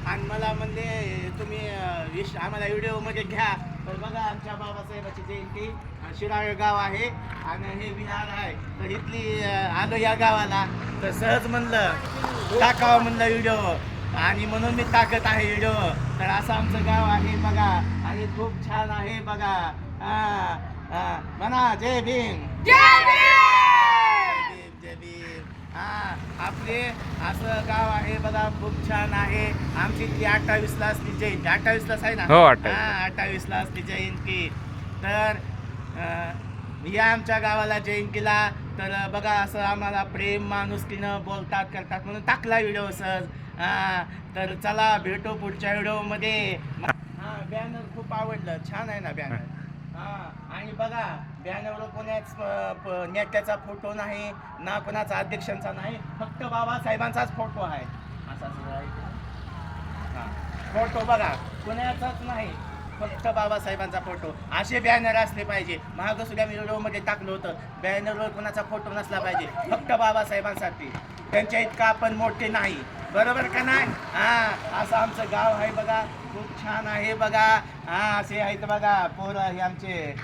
आणि मला म्हणले तुम्ही आम्हाला व्हिडिओमध्ये घ्या. तर बघा आमच्या बाबासाहेबाची जयंती शिराळे गाव आहे आणि हे विहार आहे. तर इथली आलो या गावाला तर सहज म्हणलं टाकावं म्हणलं व्हिडिओ आणि म्हणून मी टाकत आहे व्हिडिओ. तर असं आमचं गाव आहे बघा आणि खूप छान आहे बघा. म्हणा जय भीम जय भीम जय भीम. आपले असं गाव आहे बघा खूप छान आहे. आमची ती 28ला असते जयंती. 28लाच आहे ना? हो, 28ला असते जयंती. तर या आमच्या गावाला जयंतीला तर बघा असं आम्हाला प्रेम माणुसकीनं बोलतात करतात म्हणून टाकला व्हिडिओ सहज. तर चला भेटू पुढच्या व्हिडिओमध्ये. बॅनर खूप आवडलं, छान आहे ना बॅनर. आणि बघा बॅनरवर कोणाच नेत्याचा फोटो नाही ना, कोणाचा अध्यक्षांचा नाही, फक्त बाबासाहेबांचाच फोटो आहे. असा फोटो बघा कोणाचाच नाही, फक्त बाबासाहेबांचा फोटो. असे बॅनर असले पाहिजे. महाग सुद्धा मी व्हिडिओमध्ये टाकलं होतं, बॅनरवर कोणाचा फोटो नसला पाहिजे, फक्त बाबासाहेबांसाठी. त्यांच्या इतका आपण मोठे नाही, बरोबर का नाही? असं आमचं गाव आहे बघा, खूप छान आहे बघा. असे आहेत बघा पोरं हे आमचे.